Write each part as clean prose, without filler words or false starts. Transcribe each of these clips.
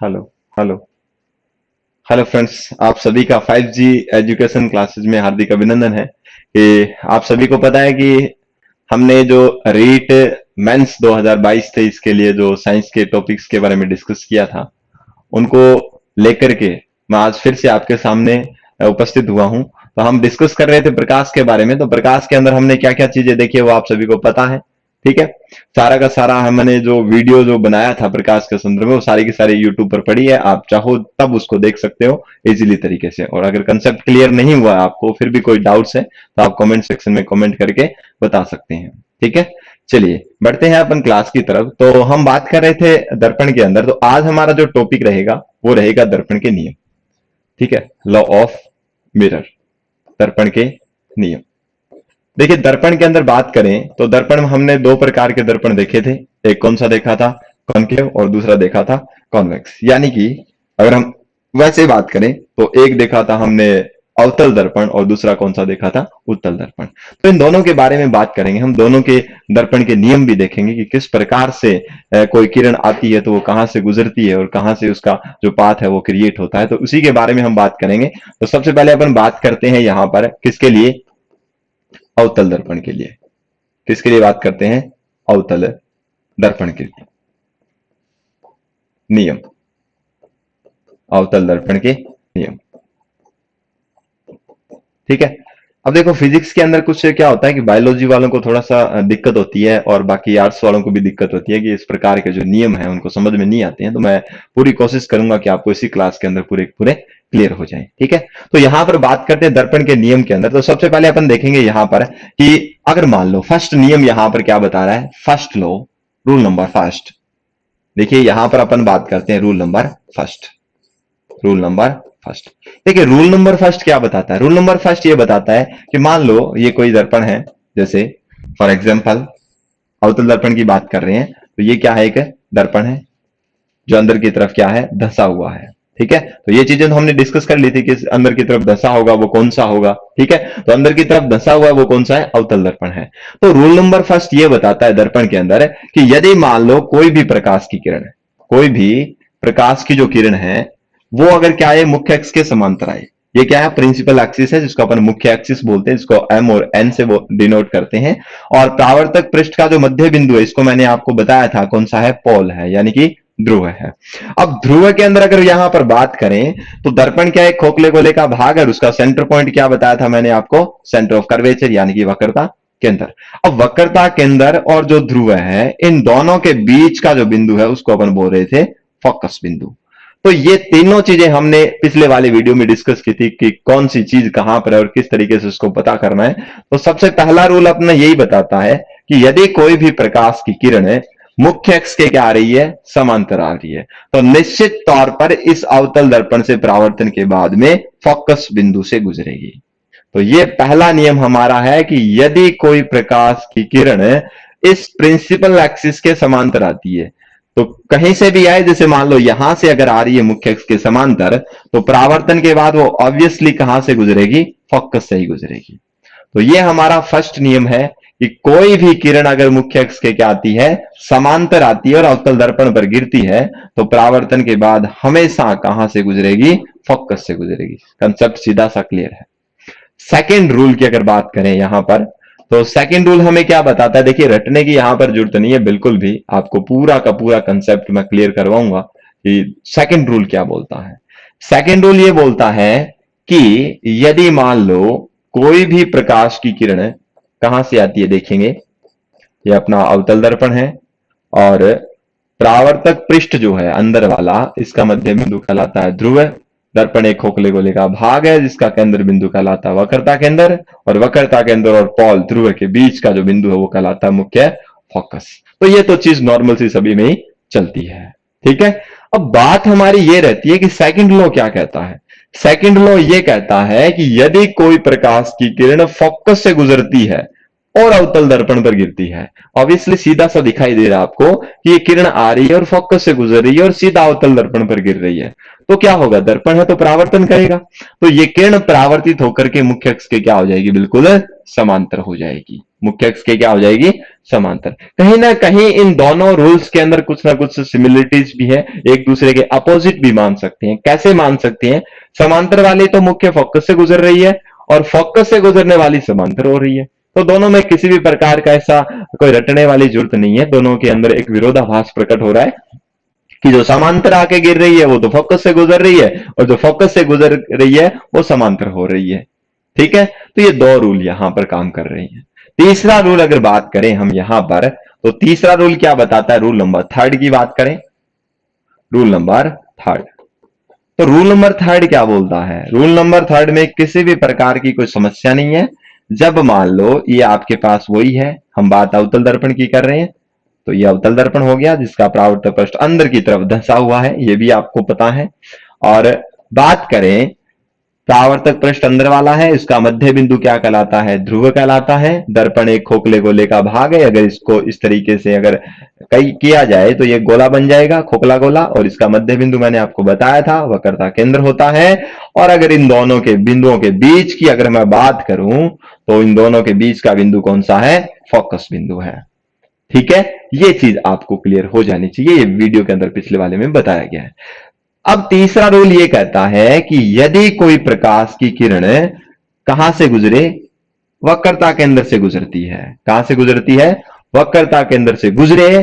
Hello hello hello friends, आप सभी का 5G एजुकेशन क्लासेस में हार्दिक अभिनंदन है कि आप सभी को पता है कि हमने जो रीट मेंस 2022 थे, इसके लिए जो साइंस के टॉपिक्स के बारे में डिस्कस किया था, उनको लेकर के मैं आज फिर से आपके सामने उपस्थित हुआ हूं। तो हम डिस्कस कर रहे थे प्रकाश के बारे में। तो प्रकाश के अंदर हमने क्या क्या चीजें देखी है वो आप सभी को पता है, ठीक है। सारा का सारा हमने जो वीडियो जो बनाया था प्रकाश के संदर्भ में, वो सारी की सारी यूट्यूब पर पड़ी है। आप चाहो तब उसको देख सकते हो इजीली तरीके से। और अगर कंसेप्ट क्लियर नहीं हुआ आपको, फिर भी कोई डाउट्स है तो आप कमेंट सेक्शन में कमेंट करके बता सकते हैं, ठीक है। चलिए बढ़ते हैं अपन क्लास की तरफ। तो हम बात कर रहे थे दर्पण के अंदर। तो आज हमारा जो टॉपिक रहेगा वो रहेगा दर्पण के नियम, ठीक है। लॉ ऑफ मिरर, दर्पण के नियम। देखिए दर्पण के अंदर बात करें तो दर्पण में हमने दो प्रकार के दर्पण देखे थे। एक कौन सा देखा था? कॉनकेव, और दूसरा देखा था कॉन्वेक्स। यानी कि अगर हम वैसे बात करें तो एक देखा था हमने अवतल दर्पण, और दूसरा कौन सा देखा था? उत्तल दर्पण। तो इन दोनों के बारे में बात करेंगे हम। दोनों के दर्पण के नियम भी देखेंगे कि किस प्रकार से कोई किरण आती है तो वो कहां से गुजरती है और कहां से उसका जो पाथ है वो क्रिएट होता है। तो उसी के बारे में हम बात करेंगे। तो सबसे पहले अपन बात करते हैं यहां पर किसके लिए? अवतल दर्पण के लिए। किसके लिए बात करते हैं? अवतल दर्पण के नियम। अवतल दर्पण के नियम, ठीक है। अब देखो फिजिक्स के अंदर कुछ क्या होता है कि बायोलॉजी वालों को थोड़ा सा दिक्कत होती है, और बाकी आर्ट्स वालों को भी दिक्कत होती है कि इस प्रकार के जो नियम है उनको समझ में नहीं आते हैं। तो मैं पूरी कोशिश करूंगा कि आपको इसी क्लास के अंदर पूरे पूरे क्लियर हो जाए, ठीक है। तो यहां पर बात करते हैं दर्पण के नियम के अंदर। तो सबसे पहले अपन देखेंगे यहां पर कि अगर मान लो फर्स्ट नियम यहां पर क्या बता रहा है, first law, rule number first. देखिए यहां पर अपन बात करते हैं rule number first. Rule number first, देखिए रूल नंबर फर्स्ट क्या बताता है? रूल नंबर फर्स्ट ये बताता है कि मान लो ये कोई दर्पण है, जैसे फॉर एग्जांपल अवतल दर्पण की बात कर रहे हैं। तो ये क्या है? एक दर्पण है जो अंदर की तरफ क्या है? धंसा हुआ है, ठीक है। तो ये चीजें तो हमने डिस्कस कर ली थी कि अंदर की तरफ धंसा होगा वो कौन सा होगा, ठीक है। तो अंदर की तरफ धंसा हुआ है वो कौन सा है? अवतल दर्पण है। तो रूल नंबर फर्स्ट ये बताता है दर्पण के अंदर कि यदि मान लो कोई भी प्रकाश की किरण है, कोई भी प्रकाश की जो किरण है वो अगर क्या है? मुख्य अक्ष के समांतर आए। ये क्या है? प्रिंसिपल एक्सिस है जिसको अपन मुख्य एक्सिस बोलते हैं, जिसको एम और एन से डिनोट करते हैं। और प्रावर्तक पृष्ठ का जो मध्य बिंदु है, इसको मैंने आपको बताया था कौन सा है? पोल है, यानी कि ध्रुव है। अब ध्रुव के अंदर अगर यहां पर बात करें तो दर्पण क्या है? खोखले गोले का भाग है, और उसका सेंटर पॉइंट क्या बताया था मैंने आपको? सेंटर ऑफ कर्वेचर, यानी कि वक्रता केंद्र। अब वक्रता केंद्र और जो ध्रुव है, इन दोनों के बीच का जो बिंदु है उसको अपन बोल रहे थे फोकस बिंदु। तो ये तीनों चीजें हमने पिछले वाले वीडियो में डिस्कस की थी कि कौन सी चीज कहां पर है और किस तरीके से उसको पता करना है। तो सबसे पहला रूल अपना यही बताता है कि यदि कोई भी प्रकाश की किरण है मुख्य अक्ष के क्या आ रही है? समांतर आ रही है, तो निश्चित तौर पर इस अवतल दर्पण से परावर्तन के बाद में फोकस बिंदु से गुजरेगी। तो ये पहला नियम हमारा है कि यदि कोई प्रकाश की किरण इस प्रिंसिपल एक्सिस के समांतर आती है, तो कहीं से भी आए, जैसे मान लो यहां से अगर आ रही है मुख्य अक्ष के समांतर, तो परावर्तन के बाद वो ऑब्वियसली कहां से गुजरेगी? फोकस से ही गुजरेगी। तो ये हमारा फर्स्ट नियम है कि कोई भी किरण अगर मुख्य अक्ष के क्या आती है? समांतर आती है और अवतल दर्पण पर गिरती है, तो परावर्तन के बाद हमेशा कहां से गुजरेगी? फोकस से गुजरेगी। कंसेप्ट सीधा सा क्लियर है। सेकेंड रूल की अगर बात करें यहां पर, तो सेकेंड रूल हमें क्या बताता है? देखिए रटने की यहां पर जरूरत नहीं है बिल्कुल भी, आपको पूरा का पूरा कंसेप्ट मैं क्लियर करवाऊंगा कि सेकेंड रूल क्या बोलता है। सेकेंड रूल ये बोलता है कि यदि मान लो कोई भी प्रकाश की किरण कहां से आती है, देखेंगे ये अपना अवतल दर्पण है, और परावर्तक पृष्ठ जो है अंदर वाला, इसका मध्य बिंदु कहलाता है ध्रुव। दर्पण एक खोखले गोले का भाग है जिसका केंद्र बिंदु कहलाता है वक्रता केंद्र, और वक्रता केंद्र और पोल ध्रुव के बीच का जो बिंदु है वो कहलाता है मुख्य फोकस। तो ये तो चीज नॉर्मल सी सभी में ही चलती है, ठीक है। अब बात हमारी ये रहती है कि सेकंड लॉ क्या कहता है? सेकंड लॉ ये कहता है कि यदि कोई प्रकाश की किरण फोकस से गुजरती है और अवतल दर्पण पर गिरती है, ऑब्वियसली सीधा सा दिखाई दे रहा है आपको कि ये किरण आ रही है और फोकस से गुजर रही है और सीधा अवतल दर्पण पर गिर रही है, तो क्या होगा? दर्पण है तो परावर्तन करेगा। तो ये किरण परावर्तित होकर के मुख्य अक्ष के क्या हो जाएगी? बिल्कुल समांतर हो जाएगी। मुख्य अक्ष के क्या हो जाएगी, समांतर। कहीं ना कहीं इन दोनों रूल्स के अंदर कुछ ना कुछ सिमिलरिटीज भी है, एक दूसरे के अपोजिट भी मान सकते हैं। कैसे मान सकते हैं, समांतर वाली तो मुख्य फोकस से गुजर रही है और फोकस से गुजरने वाली समांतर हो रही है, तो दोनों में किसी भी प्रकार का ऐसा कोई रटने वाली जरूरत नहीं है। दोनों के अंदर एक विरोधाभास प्रकट हो रहा है कि जो समांतर आके गिर रही है वो तो फोकस से गुजर रही है, और जो फोकस से गुजर रही है वो समांतर हो रही है। ठीक है, तो ये दो रूल यहां पर काम कर रही हैं। तीसरा रूल अगर बात करें हम यहां पर, तो तीसरा रूल क्या बताता है, रूल नंबर थर्ड की बात करें, रूल नंबर थर्ड। तो रूल नंबर थर्ड क्या बोलता है, रूल नंबर थर्ड में किसी भी प्रकार की कोई समस्या नहीं है। जब मान लो ये आपके पास वही है, हम बात अवतल दर्पण की कर रहे हैं, तो ये अवतल दर्पण हो गया जिसका परावर्तक पृष्ठ अंदर की तरफ धंसा हुआ है, ये भी आपको पता है। और बात करें परावर्तक पृष्ठ अंदर वाला है, इसका मध्य बिंदु क्या कहलाता है, ध्रुव कहलाता है। दर्पण एक खोखले गोले का भाग है, अगर इसको इस तरीके से अगर कई किया जाए तो ये गोला बन जाएगा, खोखला गोला, और इसका मध्य बिंदु मैंने आपको बताया था वक्रता केंद्र होता है। और अगर इन दोनों के बिंदुओं के बीच की अगर मैं बात करूं तो इन दोनों के बीच का बिंदु कौन सा है, फोकस बिंदु है। ठीक है, ये चीज आपको क्लियर हो जानी चाहिए, ये वीडियो के अंदर पिछले वाले में बताया गया है। अब तीसरा रूल ये कहता है कि यदि कोई प्रकाश की किरण कहां से गुजरे, वक्रता केंद्र से गुजरती है, कहां से गुजरती है, वक्रता केंद्र से गुजरे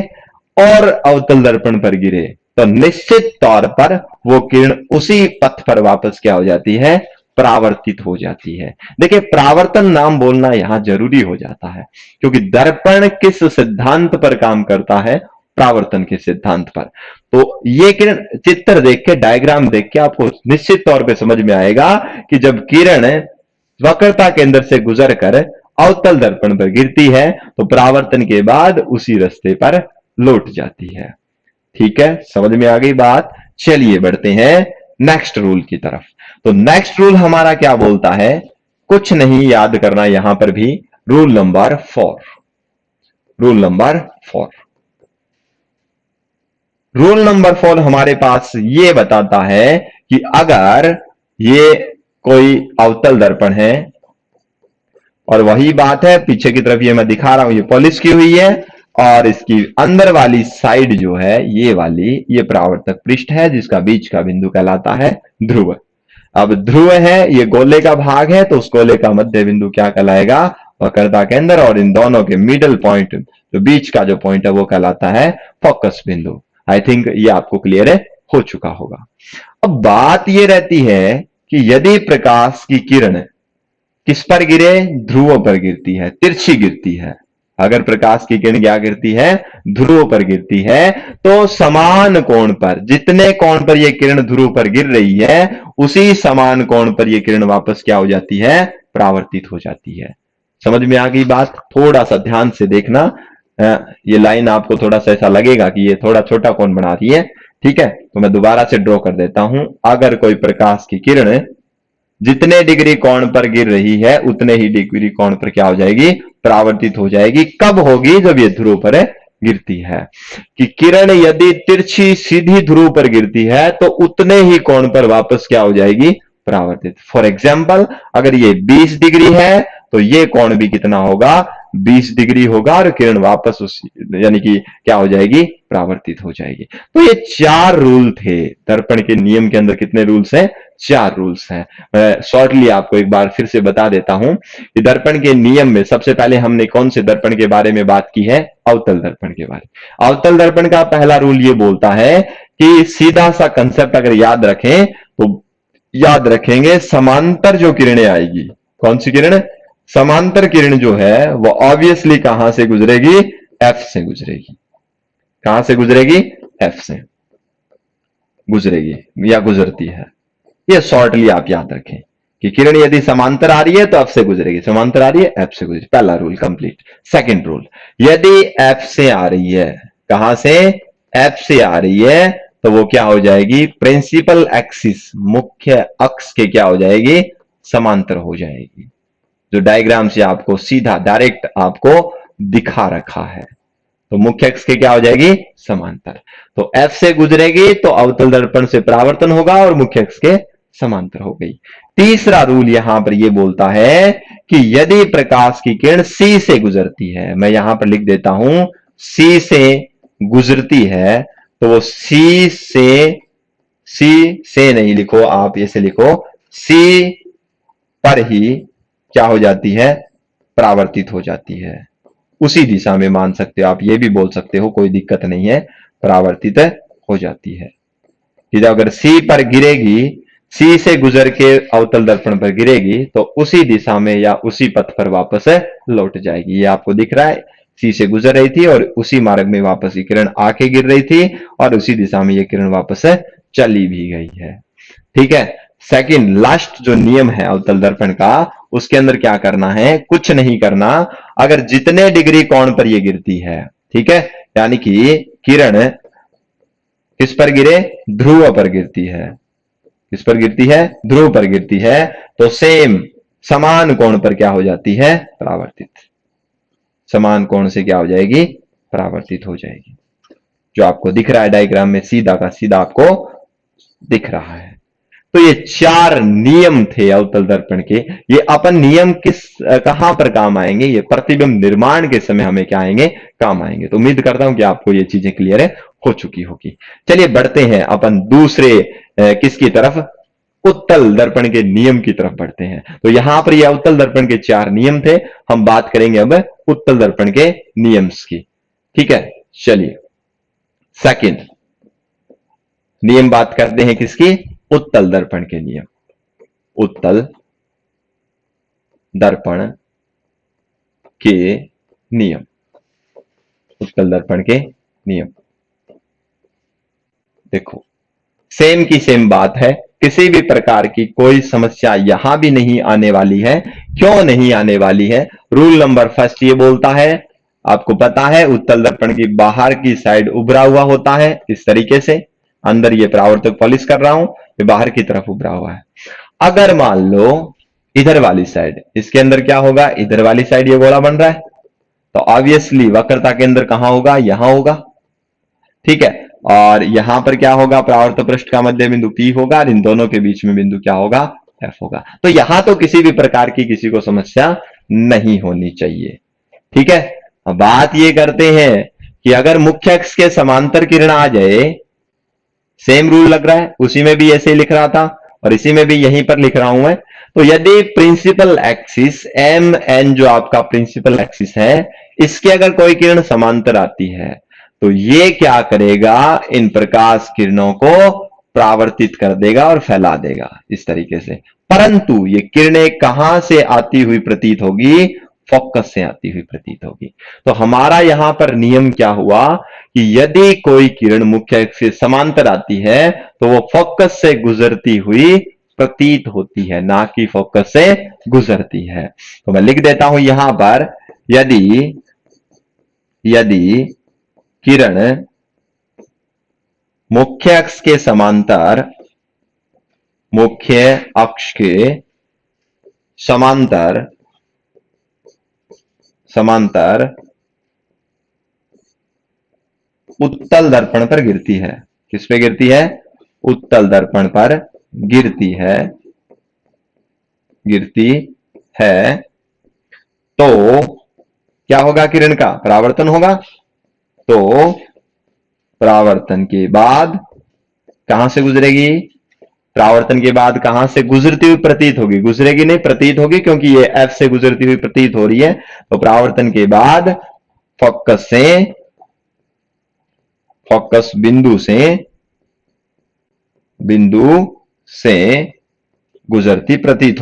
और अवतल दर्पण पर गिरे, तो निश्चित तौर पर वो किरण उसी पथ पर वापस क्या हो जाती है, परावर्तित हो जाती है। देखिए परावर्तन नाम बोलना यहां जरूरी हो जाता है, क्योंकि दर्पण किस सिद्धांत पर काम करता है, परावर्तन के सिद्धांत पर। तो ये किरण चित्र देख के, डायग्राम देख के आपको निश्चित तौर पे समझ में आएगा कि जब किरण वक्रता केंद्र से गुजर कर अवतल दर्पण पर गिरती है तो परावर्तन के बाद उसी रास्ते पर लौट जाती है। ठीक है, समझ में आ गई बात। चलिए बढ़ते हैं नेक्स्ट रूल की तरफ। तो नेक्स्ट रूल हमारा क्या बोलता है, कुछ नहीं याद करना यहां पर भी, rule number 4। Rule number 4, rule number 4 हमारे पास ये बताता है कि अगर ये कोई अवतल दर्पण है, और वही बात है पीछे की तरफ ये मैं दिखा रहा हूं, ये पॉलिश की हुई है, और इसकी अंदर वाली साइड जो है ये वाली, ये परावर्तक पृष्ठ है जिसका बीच का बिंदु कहलाता है ध्रुव। अब ध्रुव है, ये गोले का भाग है, तो उस गोले का मध्य बिंदु क्या कहलाएगा, वक्रता केंद्र, और इन दोनों के मिडल पॉइंट, जो बीच का जो पॉइंट है वो कहलाता है फोकस बिंदु। आई थिंक ये आपको क्लियर हो चुका होगा। अब बात ये रहती है कि यदि प्रकाश की किरण किस पर गिरे, ध्रुवों पर गिरती है, तिरछी गिरती है। अगर प्रकाश की किरण क्या गिरती है, ध्रुवों पर गिरती है, तो समान कोण पर, जितने कोण पर यह किरण ध्रुव पर गिर रही है उसी समान कोण पर यह किरण वापस क्या हो जाती है, परावर्तित हो जाती है। समझ में आ गई बात, थोड़ा सा ध्यान से देखना। ये लाइन आपको थोड़ा सा ऐसा लगेगा कि ये थोड़ा छोटा कोण बना रही है। ठीक है, तो मैं दोबारा से ड्रॉ कर देता हूं। अगर कोई प्रकाश की किरण जितने डिग्री कोण पर गिर रही है उतने ही डिग्री कोण पर क्या हो जाएगी, परावर्तित हो जाएगी। कब होगी, जब ये ध्रुव पर गिरती है। कि किरण यदि तिरछी सीधी ध्रुव पर गिरती है तो उतने ही कोण पर वापस क्या हो जाएगी, परावर्तित। फॉर एग्जाम्पल अगर ये 20 डिग्री है तो ये कोण भी कितना होगा, 20 डिग्री होगा, और किरण वापस उस यानी कि क्या हो जाएगी, परावर्तित हो जाएगी। तो ये 4 रूल थे दर्पण के नियम के अंदर। कितने रूल्स हैं, 4 रूल्स हैं। मैं शॉर्टली आपको एक बार फिर से बता देता हूं कि दर्पण के नियम में सबसे पहले हमने कौन से दर्पण के बारे में बात की है, अवतल दर्पण के बारे में। अवतल दर्पण का पहला रूल ये बोलता है कि सीधा सा कंसेप्ट अगर याद रखें तो याद रखेंगे, समांतर जो किरणें आएगी, कौन सी किरण, समांतर किरण जो है वो ऑब्वियसली कहां से गुजरेगी, एफ से गुजरेगी। कहां से गुजरेगी, एफ से गुजरेगी या गुजरती है। ये शॉर्टली आप याद रखें कि किरण यदि समांतर आ रही है तो एफ से गुजरेगी, समांतर आ रही है एफ से गुजरेगी। पहला रूल कंप्लीट। सेकंड रूल, यदि एफ से आ रही है, कहां से, एफ से आ रही है, तो वो क्या हो जाएगी, प्रिंसिपल एक्सिस, मुख्य अक्ष के क्या हो जाएगी, समांतर हो जाएगी। जो डायग्राम से आपको सीधा डायरेक्ट आपको दिखा रखा है, तो मुख्य अक्ष के क्या हो जाएगी, समांतर। तो एफ से गुजरेगी तो अवतल दर्पण से परावर्तन होगा और मुख्य अक्ष के समांतर हो गई। तीसरा रूल यहां पर यह बोलता है कि यदि प्रकाश की किरण सी से गुजरती है, मैं यहां पर लिख देता हूं सी से गुजरती है, तो वो सी से नहीं लिखो आप, ऐसे लिखो सी पर ही क्या हो जाती है, परावर्तित हो जाती है। उसी दिशा में मान सकते हो आप, ये भी बोल सकते हो, कोई दिक्कत नहीं है, परावर्तित हो जाती है। कि अगर सी पर गिरेगी, सी से गुजर के अवतल दर्पण पर गिरेगी, तो उसी दिशा में या उसी पथ पर वापस लौट जाएगी। ये आपको दिख रहा है, सी से गुजर रही थी और उसी मार्ग में वापस ये किरण आके गिर रही थी और उसी दिशा में ये किरण वापस चली भी गई है। ठीक है। सेकंड लास्ट जो नियम है अवतल दर्पण का, उसके अंदर क्या करना है, कुछ नहीं करना। अगर जितने डिग्री कोण पर ये गिरती है, ठीक है, यानी कि किरण किस पर गिरे, ध्रुव पर गिरती है, किस पर गिरती है, ध्रुव पर गिरती है, तो सेम समान कोण पर क्या हो जाती है, परावर्तित। समान कोण से क्या हो जाएगी, परावर्तित हो जाएगी। जो आपको दिख रहा है डायग्राम में, सीधा का सीधा आपको दिख रहा है। तो ये 4 नियम थे अवतल दर्पण के। ये अपन नियम कहां पर काम आएंगे, ये प्रतिबिंब निर्माण के समय हमें क्या आएंगे, काम आएंगे। तो उम्मीद करता हूं कि आपको ये चीजें क्लियर हो चुकी होगी। चलिए बढ़ते हैं अपन दूसरे किसकी तरफ, उत्तल दर्पण के नियम की तरफ बढ़ते हैं। तो यहां पर ये अवतल दर्पण के 4 नियम थे, हम बात करेंगे अब उत्तल दर्पण के नियम्स की। ठीक है, चलिए सेकंड नियम बात करते हैं किसकी, उत्तल दर्पण के नियम। उत्तल दर्पण के नियम, उत्तल दर्पण के नियम। देखो सेम की सेम बात है, किसी भी प्रकार की कोई समस्या यहां भी नहीं आने वाली है। क्यों नहीं आने वाली है, रूल नंबर फर्स्ट ये बोलता है, आपको पता है उत्तल दर्पण की बाहर की साइड उभरा हुआ होता है इस तरीके से, अंदर ये परावर्तक पॉलिश कर रहा हूं, ये बाहर की तरफ उभरा हुआ है। अगर मान लो इधर वाली साइड, इसके अंदर क्या होगा, इधर वाली साइड ये गोला बन रहा है, तो ऑब्वियसली वक्रता के अंदर कहां होगा, यहां होगा। ठीक है, और यहां पर क्या होगा, परावर्त पृष्ठ का मध्य बिंदु P होगा और इन दोनों के बीच में बिंदु क्या होगा, F होगा। तो यहां तो किसी भी प्रकार की किसी को समस्या नहीं होनी चाहिए। ठीक है, अब बात ये करते हैं कि अगर मुख्य अक्ष के समांतर किरण आ जाए, सेम रूल लग रहा है, उसी में भी ऐसे ही लिख रहा था और इसी में भी यहीं पर लिख रहा हूं मैं। तो यदि प्रिंसिपल एक्सिस एम एन जो आपका प्रिंसिपल एक्सिस है, इसके अगर कोई किरण समांतर आती है, तो ये क्या करेगा, इन प्रकाश किरणों को परावर्तित कर देगा और फैला देगा इस तरीके से। परंतु ये किरणें कहां से आती हुई प्रतीत होगी, फोकस से आती हुई प्रतीत होगी। तो हमारा यहां पर नियम क्या हुआ कि यदि कोई किरण मुख्य अक्ष से समांतर आती है, तो वो फोकस से गुजरती हुई प्रतीत होती है, ना कि फोकस से गुजरती है। तो मैं लिख देता हूं यहां पर, यदि किरण मुख्य अक्ष के समांतर, मुख्य अक्ष के समांतर उत्तल दर्पण पर गिरती है, किस पे गिरती है, उत्तल दर्पण पर गिरती है, तो क्या होगा, किरण का परावर्तन होगा। तो परावर्तन के बाद कहां से गुजरेगी, परावर्तन के बाद कहां से गुजरती हुई प्रतीत होगी, गुजरेगी नहीं, प्रतीत होगी, क्योंकि ये एफ से गुजरती हुई प्रतीत हो रही है। तो परावर्तन के बाद फोकस बिंदु से गुजरती प्रतीत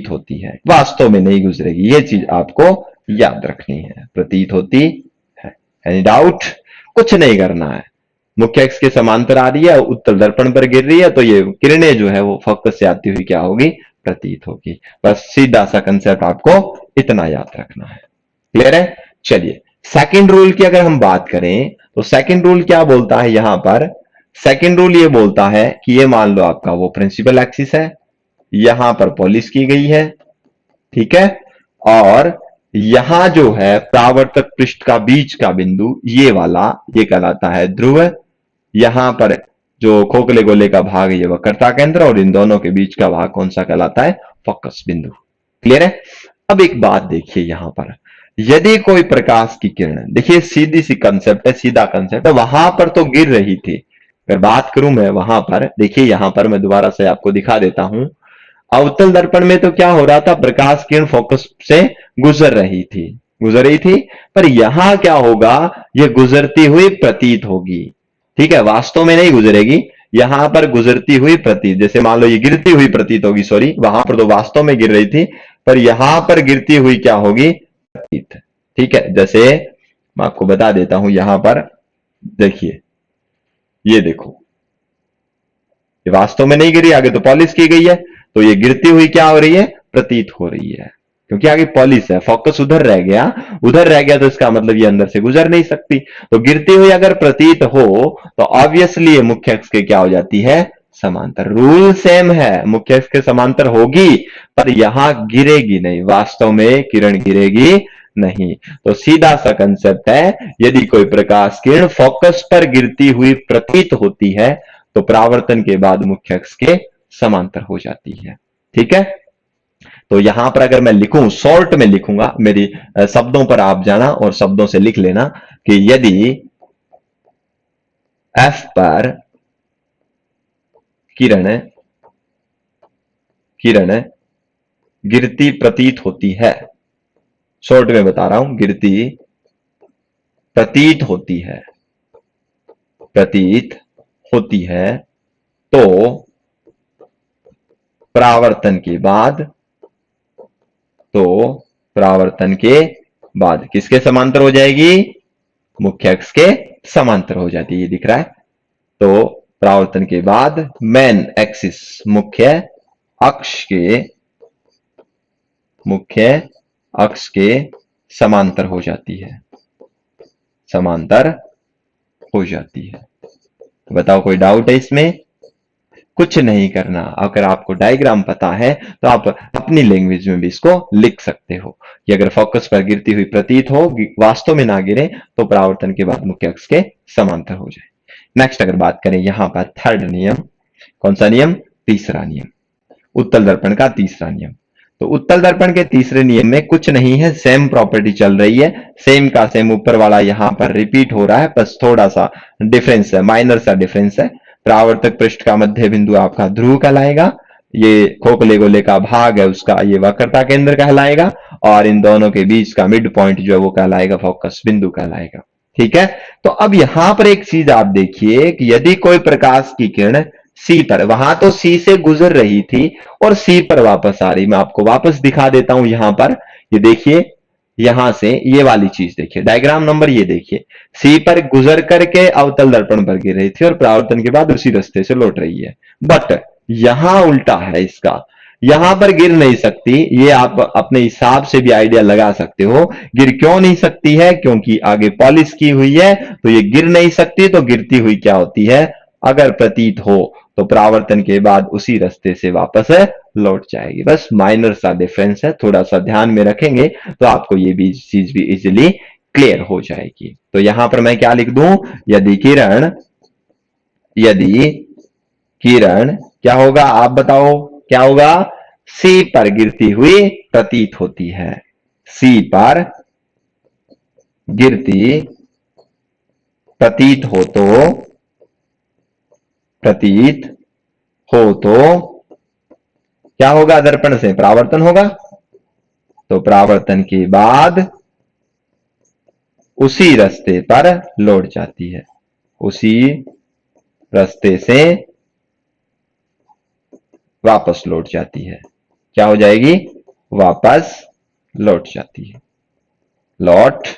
होती है, वास्तव में नहीं गुजरेगी, ये चीज आपको याद रखनी है, प्रतीत होती है। एनी डाउट, कुछ नहीं करना है, मुख्य अक्ष के समांतर आ रही है, उत्तल दर्पण पर गिर रही है, तो ये किरणें जो है वो फोकस से आती हुई क्या होगी, प्रतीत होगी। बस सीधा सा कंसेप्ट आपको इतना याद रखना है। क्लियर है। चलिए सेकंड रूल की अगर हम बात करें, तो सेकंड रूल क्या बोलता है, यहां पर सेकंड रूल ये बोलता है कि ये मान लो आपका वो प्रिंसिपल एक्सिस है, यहां पर पॉलिश की गई है, ठीक है, और यहां जो है परावर्तक पृष्ठ का बीच का बिंदु ये वाला, ये कहलाता है ध्रुव। यहां पर जो खोखले गोले का भाग है ये वक्रता केंद्र, और इन दोनों के बीच का भाग कौन सा कहलाता है? फोकस बिंदु। क्लियर है? अब एक बात देखिए यहां पर, यदि कोई प्रकाश की किरण, देखिए सीधी सी कंसेप्ट है, सीधा कंसेप्ट है, वहां पर तो गिर रही थी। अगर बात करूं मैं वहां पर, देखिए यहां पर मैं दोबारा से आपको दिखा देता हूं। अवतल दर्पण में तो क्या हो रहा था? प्रकाश किरण फोकस से गुजर रही थी, पर यहां क्या होगा? ये गुजरती हुई प्रतीत होगी। ठीक है, वास्तव में नहीं गुजरेगी, यहां पर गुजरती हुई प्रतीत, जैसे मान लो ये गिरती हुई प्रतीत होगी, सॉरी, वहां पर तो वास्तव में गिर रही थी, पर यहां पर गिरती हुई क्या होगी? प्रतीत। ठीक है, जैसे मैं आपको बता देता हूं, यहां पर देखिए, ये देखो, ये वास्तव में नहीं गिरी, आगे तो पॉलिश की गई है, तो ये गिरती हुई क्या हो रही है? प्रतीत हो रही है, क्योंकि आगे पॉलिश है, फोकस उधर रह गया, तो इसका मतलब ये अंदर से गुजर नहीं सकती। तो गिरती हुई अगर प्रतीत हो तो ऑब्वियसली ये मुख्य अक्ष के क्या हो जाती है? समांतर। रूल सेम है, मुख्य अक्ष के समांतर होगी, पर यहां गिरेगी नहीं, वास्तव में किरण गिरेगी नहीं। तो सीधा सा कंसेप्ट है, यदि कोई प्रकाश किरण फोकस पर गिरती हुई प्रतीत होती है तो परावर्तन के बाद मुख्य अक्ष के समांतर हो जाती है। ठीक है, तो यहां पर अगर मैं लिखूं, शॉर्ट में लिखूंगा, मेरी शब्दों पर आप जाना और शब्दों से लिख लेना कि यदि एफ पर किरण किरण गिरती प्रतीत होती है, शॉर्ट में बता रहा हूं, गिरती प्रतीत होती है, प्रतीत होती है, तो परावर्तन के बाद, तो परावर्तन के बाद किसके समांतर हो जाएगी? मुख्य अक्ष के समांतर हो जाती है, ये दिख रहा है। तो परावर्तन के बाद मेन एक्सिस, अक्ष के मुख्य अक्ष के समांतर हो जाती है, समांतर हो जाती है। तो बताओ, कोई डाउट है इसमें? कुछ नहीं करना, अगर आपको डायग्राम पता है तो आप अपनी लैंग्वेज में भी इसको लिख सकते हो कि अगर फोकस पर गिरती हुई प्रतीत हो, वास्तव में ना गिरे, तो परावर्तन के बाद मुख्य अक्ष के समांतर हो जाए। नेक्स्ट अगर बात करें यहां पर थर्ड नियम, कौन सा नियम? तीसरा नियम, उत्तल दर्पण का तीसरा नियम। तो उत्तल दर्पण के तीसरे नियम में कुछ नहीं है, सेम प्रॉपर्टी चल रही है, सेम का सेम ऊपर वाला यहां पर रिपीट हो रहा है, बस थोड़ा सा डिफरेंस है, माइनर सा डिफरेंस है। परावर्तक पृष्ठ का मध्य बिंदु आपका ध्रुव कहलाएगा, ये खोखले गोले का भाग है उसका ये वक्रता केंद्र कहलाएगा, और इन दोनों के बीच का मिड पॉइंट जो है वो कहलाएगा फोकस बिंदु कहलाएगा। ठीक है, तो अब यहां पर एक चीज आप देखिए कि यदि कोई प्रकाश की किरण सी पर, वहां तो सी से गुजर रही थी और सी पर वापस आ रही, मैं आपको वापस दिखा देता हूं यहां पर, ये देखिए, यहां से ये वाली चीज देखिए, डायग्राम नंबर ये देखिए, सी पर गुजर करके अवतल दर्पण पर गिर रही थी और परावर्तन के बाद उसी रास्ते से लौट रही है, बट यहां उल्टा है इसका, यहां पर गिर नहीं सकती, ये आप अपने हिसाब से भी आइडिया लगा सकते हो। गिर क्यों नहीं सकती है? क्योंकि आगे पॉलिश की हुई है, तो ये गिर नहीं सकती, तो गिरती हुई क्या होती है? अगर प्रतीत हो तो परावर्तन के बाद उसी रास्ते से वापस लौट जाएगी। बस माइनर सा डिफरेंस है, थोड़ा सा ध्यान में रखेंगे तो आपको ये भी चीज भी इजीली क्लियर हो जाएगी। तो यहां पर मैं क्या लिख दूं? यदि किरण क्या होगा? आप बताओ क्या होगा? सी पर गिरती हुई प्रतीत होती है, सी पर गिरती प्रतीत हो तो, प्रतीत हो तो क्या होगा? दर्पण से परावर्तन होगा, तो परावर्तन के बाद उसी रास्ते पर लौट जाती है, उसी रास्ते से वापस लौट जाती है। क्या हो जाएगी? वापस लौट जाती है, लौट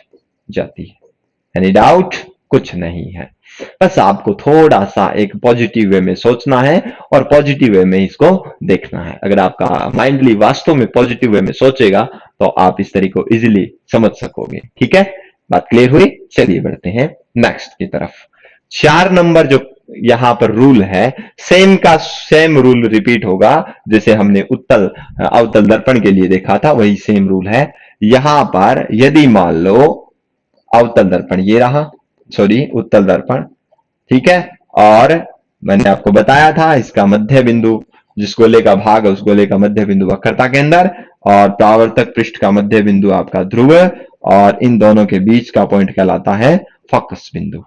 जाती है। Any doubt? कुछ नहीं है, बस आपको थोड़ा सा एक पॉजिटिव वे में सोचना है और पॉजिटिव वे में इसको देखना है। अगर आपका माइंडली वास्तव में पॉजिटिव वे में सोचेगा तो आप इस तरीके को इजीली समझ सकोगे। ठीक है, बात क्लियर हुई? चलिए बढ़ते हैं नेक्स्ट की तरफ। 4 नंबर जो यहां पर रूल है, सेम का सेम रूल रिपीट होगा जैसे हमने अवतल दर्पण के लिए देखा था, वही सेम रूल है। यहां पर यदि मान लो अवतल दर्पण ये रहा, सॉरी उत्तल दर्पण, ठीक है, और मैंने आपको बताया था इसका मध्य बिंदु, जिस गोले का भाग है उस गोले का मध्य बिंदु वक्रता के अंदर, और परावर्तक पृष्ठ का मध्य बिंदु आपका ध्रुव, और इन दोनों के बीच का पॉइंट कहलाता है फोकस बिंदु।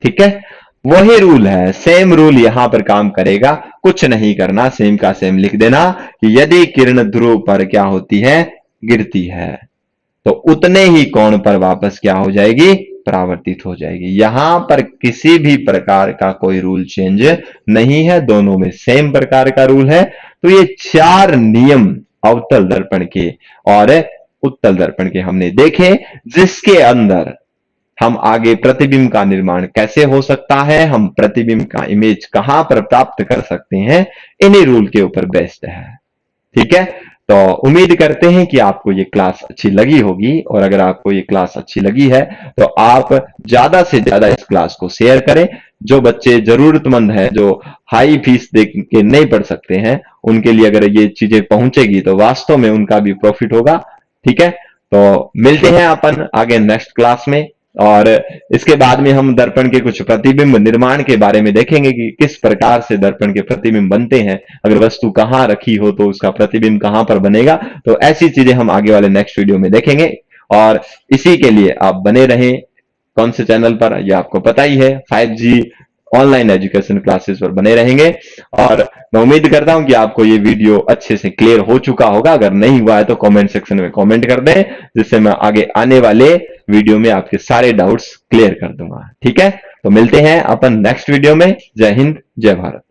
ठीक है, वही रूल है, सेम रूल यहां पर काम करेगा। कुछ नहीं करना, सेम का सेम लिख देना कि यदि किरण ध्रुव पर क्या होती है, गिरती है, तो उतने ही कोण पर वापस क्या हो जाएगी, परावर्तित हो जाएगी। यहां पर किसी भी प्रकार का कोई रूल चेंज नहीं है, दोनों में सेम प्रकार का रूल है। तो ये 4 नियम अवतल दर्पण के और उत्तल दर्पण के हमने देखे, जिसके अंदर हम आगे प्रतिबिंब का निर्माण कैसे हो सकता है, हम प्रतिबिंब का इमेज कहां पर प्राप्त कर सकते हैं, इन्हीं रूल के ऊपर बेस्ड है। ठीक है, तो उम्मीद करते हैं कि आपको ये क्लास अच्छी लगी होगी, और अगर आपको ये क्लास अच्छी लगी है तो आप ज्यादा से ज्यादा इस क्लास को शेयर करें। जो बच्चे जरूरतमंद हैं, जो हाई फीस दे के नहीं पढ़ सकते हैं, उनके लिए अगर ये चीजें पहुंचेगी तो वास्तव में उनका भी प्रॉफिट होगा। ठीक है, तो मिलते हैं अपन आगे नेक्स्ट क्लास में, और इसके बाद में हम दर्पण के कुछ प्रतिबिंब निर्माण के बारे में देखेंगे कि किस प्रकार से दर्पण के प्रतिबिंब बनते हैं, अगर वस्तु कहां रखी हो तो उसका प्रतिबिंब कहां पर बनेगा। तो ऐसी चीजें हम आगे वाले नेक्स्ट वीडियो में देखेंगे, और इसी के लिए आप बने रहें कौन से चैनल पर, यह आपको पता ही है, 5G ऑनलाइन एजुकेशन क्लासेस पर बने रहेंगे। और मैं उम्मीद करता हूं कि आपको ये वीडियो अच्छे से क्लियर हो चुका होगा। अगर नहीं हुआ है तो कमेंट सेक्शन में कमेंट कर दें, जिससे मैं आगे आने वाले वीडियो में आपके सारे डाउट्स क्लियर कर दूंगा। ठीक है, तो मिलते हैं अपन नेक्स्ट वीडियो में। जय हिंद, जय भारत।